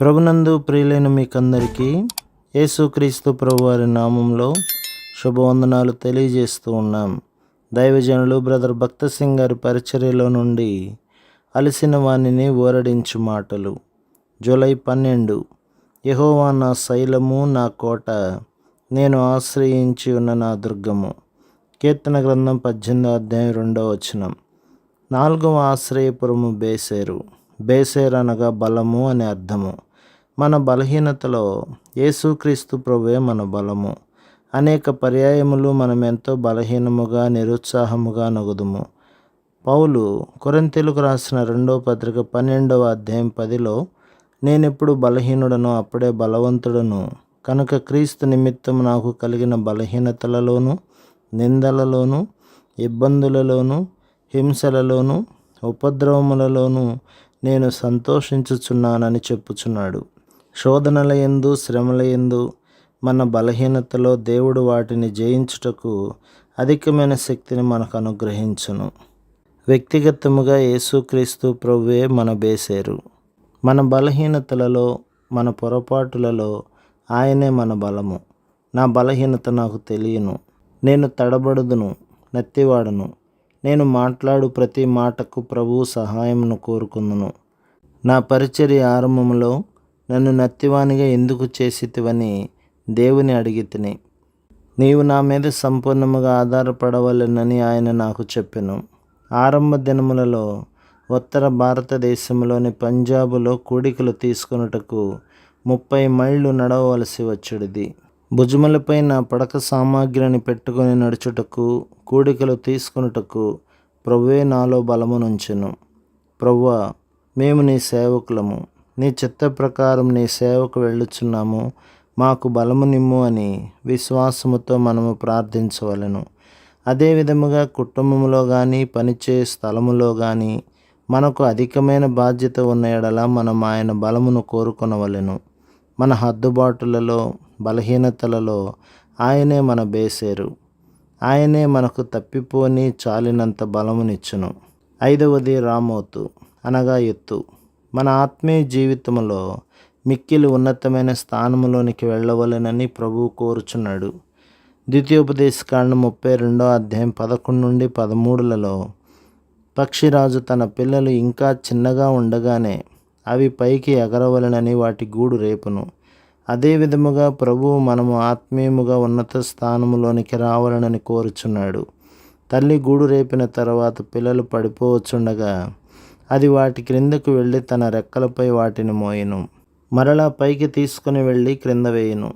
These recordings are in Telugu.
ప్రభునందు ప్రియులైన మీకందరికీ యేసుక్రీస్తు ప్రభువారి నామంలో శుభవందనాలు తెలియజేస్తూ ఉన్నాం. దైవజనులు బ్రదర్ భక్త సింగ్ గారి పరిచర్యలో నుండి అలసిన వాణిని ఊరడించు మాటలు. జూలై 12. యెహోవా నా శైలము, నా కోట, నేను ఆశ్రయించి ఉన్న నా దుర్గము. కీర్తన గ్రంథం 18వ అధ్యాయం 2వ వచనం. 4వ ఆశ్రయపురము బేసేరు. బేసేరు అనగా బలము అని అర్థము. మన బలహీనతలో యేసుక్రీస్తు ప్రభువే మన బలము. అనేక పర్యాయములు మనం ఎంతో బలహీనముగా, నిరుత్సాహముగా నగుదుము. పౌలు కొరింథీయులకు రాసిన 2వ పత్రిక 12వ అధ్యాయం 10లో, నేనెప్పుడు బలహీనుడనో అప్పుడే బలవంతుడను, కనుక క్రీస్తు నిమిత్తం నాకు కలిగిన బలహీనతలలోను, నిందలలోను, ఇబ్బందులలోను, హింసలలోను, ఉపద్రవములలోను నేను సంతోషించుచున్నానని చెప్పుచున్నాడు. శోధనల యందు, శ్రమల యందు, మన బలహీనతలో దేవుడు వాటిని జయించుటకు అధికమైన శక్తిని మనకు అనుగ్రహించును. వ్యక్తిగతముగా యేసుక్రీస్తు ప్రభువే మన బేసేరు. మన బలహీనతలలో, మన పొరపాటులలో ఆయనే మన బలము. నా బలహీనత నాకు తెలియను. నేను తడబడుదును, నత్తివాడను. నేను మాట్లాడు ప్రతి మాటకు ప్రభువు సహాయమును కోరుకుందును. నా పరిచర్య ఆరంభములో నన్ను నత్తివానిగా ఎందుకు చేసితివని దేవుని అడిగితిని. నీవు నా మీద సంపూర్ణముగా ఆధారపడవలెనని ఆయన నాకు చెప్పెను. ఆరంభ దినములలో ఉత్తర భారతదేశంలోని పంజాబులో కూడికలు తీసుకొనుటకు 30 మైళ్ళు నడవవలసి వచ్చుడిది. భుజములపై నా పడక సామాగ్రిని పెట్టుకుని నడుచుటకు, కూడికలు తీసుకొనుటకు ప్రభువే నాలో బలమునుంచెను. ప్రభువా, మేము నీ సేవకులము, నీ చిత్త ప్రకారం నీ సేవకు వెళ్ళుచున్నాము, మాకు బలము నిమ్ము అని విశ్వాసముతో మనము ప్రార్థించవలెను. అదే విధముగా కుటుంబంలో కానీ, పనిచేయ స్థలములో కానీ మనకు అధికమైన బాధ్యత ఉన్న ఎడల మనం ఆయన బలమును కోరుకొనవలెను. మన హద్దుబాటులలో, బలహీనతలలో ఆయనే మన బేసేరు. ఆయనే మనకు తప్పిపోని చాలినంత బలమునిచ్చును. 5వది రామోతు అనగా ఎత్తు. మన ఆత్మీయ జీవితంలో మిక్కిలి ఉన్నతమైన స్థానములోనికి వెళ్ళవలెనని ప్రభువు కోరుచున్నాడు. ద్వితీయోపదేశకాండం 32వ అధ్యాయం 11 నుండి 13లలో, పక్షిరాజు తన పిల్లలు ఇంకా చిన్నగా ఉండగానే అవి పైకి ఎగరవలెనని వాటి గూడు రేపును. అదే విధముగా ప్రభువు మనము ఆత్మీయముగా ఉన్నత స్థానములోనికి రావాలనని కోరుచున్నాడు. తల్లి గూడు రేపిన తర్వాత పిల్లలు పడిపోవచ్చుండగా అది వాటి క్రిందకు వెళ్ళి తన రెక్కలపై వాటిని మోయును, మరలా పైకి తీసుకుని వెళ్ళి క్రింద వేయును.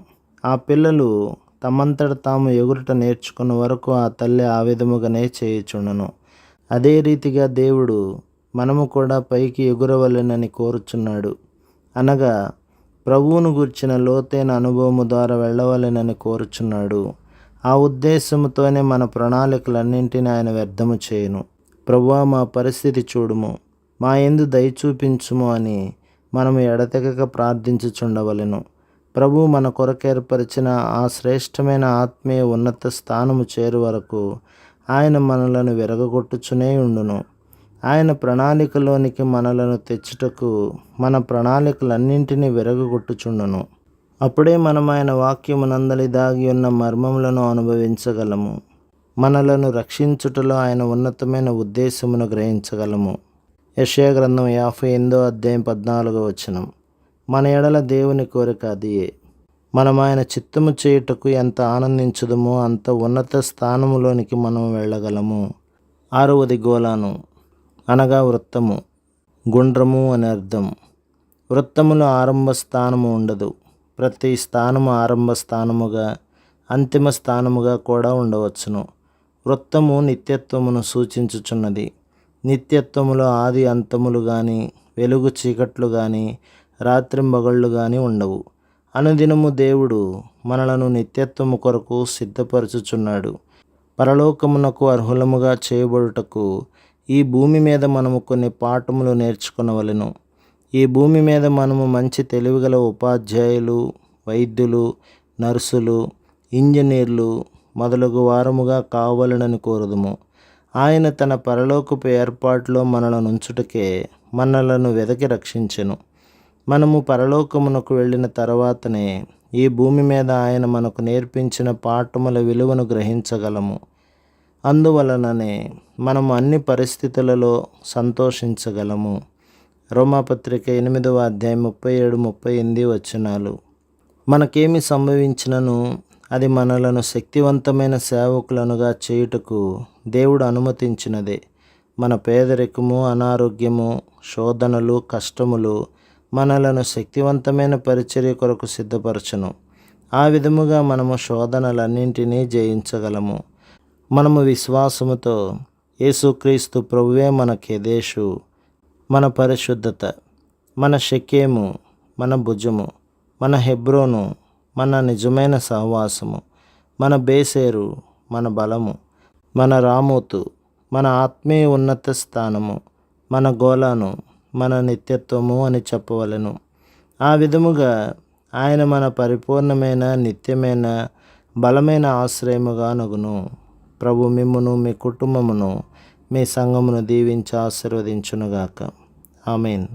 ఆ పిల్లలు తమంతట తాము ఎగురుట నేర్చుకున్న వరకు ఆ తల్లి ఆ విధముగానే చేయుచుండును. అదే రీతిగా దేవుడు మనము కూడా పైకి ఎగురవలెనని కోరుచున్నాడు. అనగా ప్రభువును గూర్చిన లోతైన అనుభవము ద్వారా వెళ్ళవలెనని కోరుచున్నాడు. ఆ ఉద్దేశముతోనే మన ప్రణాళికలన్నింటినీ ఆయన వ్యర్థము చేయును. ప్రభువా, మా పరిస్థితి చూడుము, మా యందు దయ చూపించుము అని మనము ఎడతెగక ప్రార్థించుచుండవలెను. ప్రభువు మన కొరకు ఏర్పరిచిన ఆ శ్రేష్టమైన ఆత్మీయ ఉన్నత స్థానము చేరు వరకు ఆయన మనలను విరగగొట్టుచునే ఉండును. ఆయన ప్రణాళికలోనికి మనలను తెచ్చుటకు మన ప్రణాళికలన్నింటినీ విరగగొట్టుచుండును. అప్పుడే మనం ఆయన వాక్యమునందలి దాగి ఉన్న మర్మములను అనుభవించగలము. మనలను రక్షించుటలో ఆయన ఉన్నతమైన ఉద్దేశమును గ్రహించగలము. యెషయా గ్రంథం 58వ అధ్యాయం 14వ వచనం. మన ఎడల దేవుని కోరిక అదియే. మనం ఆయన చిత్తము చేయుటకు ఎంత ఆనందించుదమో అంత ఉన్నత స్థానములోనికి మనం వెళ్ళగలము. 6వది గోలాను అనగా వృత్తము. గుండ్రము అని అర్థం. వృత్తములో ఆరంభ స్థానము ఉండదు. ప్రతి స్థానము ఆరంభ స్థానముగా, అంతిమ స్థానముగా కూడా ఉండవచ్చును. వృత్తము నిత్యత్వమును సూచించుచున్నది. నిత్యత్వములో ఆది అంతములు కానీ, వెలుగు చీకట్లు కానీ, రాత్రింబగళ్ళు కానీ ఉండవు. అనుదినము దేవుడు మనలను నిత్యత్వము కొరకు సిద్ధపరచుచున్నాడు. పరలోకమునకు అర్హులముగా చేయబడుటకు ఈ భూమి మీద మనము కొన్ని పాఠములు నేర్చుకొనవలెను. ఈ భూమి మీద మనము మంచి తెలివిగల ఉపాధ్యాయులు, వైద్యులు, నర్సులు, ఇంజనీర్లు మొదలగు వారముగా కావాలనని కోరుదుము. ఆయన తన పరలోకపు ఏర్పాటులో మనలను ఉంచుటకే మనలను వెదకి రక్షించెను. మనము పరలోకమునకు వెళ్ళిన తర్వాతనే ఈ భూమి మీద ఆయన మనకు నేర్పించిన పాఠముల విలువను గ్రహించగలము. అందువలననే మనము అన్ని పరిస్థితులలో సంతోషించగలము. రోమాపత్రిక 8వ అధ్యాయం 37-38 వచనాలు. మనకేమి సంభవించినను అది మనలను శక్తివంతమైన సేవకులనుగా చేయుటకు దేవుడు అనుమతించినదే. మన పేదరికము, అనారోగ్యము, శోధనలు, కష్టములు మనలను శక్తివంతమైన పరిచర్య కొరకు సిద్ధపరచును. ఆ విధముగా మనము శోధనలన్నింటినీ జయించగలము. మనము విశ్వాసముతో యేసుక్రీస్తు ప్రభువే మన కెదేషు, మన పరిశుద్ధత, మన షెకేము, మన భుజము, మన హెబ్రోను, మన నిజమైన సహవాసము, మన బేసేరు, మన బలము, మన రామోతు, మన ఆత్మీయ ఉన్నత స్థానము, మన గోలాను, మన నిత్యత్వము అని చెప్పవలెను. ఆ విధముగా ఆయన మన పరిపూర్ణమైన, నిత్యమైన, బలమైన ఆశ్రయముగా నగును. ప్రభు మిమ్మును, మీ కుటుంబమును, మీ సంఘమును దీవించి ఆశీర్వదించునుగాక. ఆమేన్.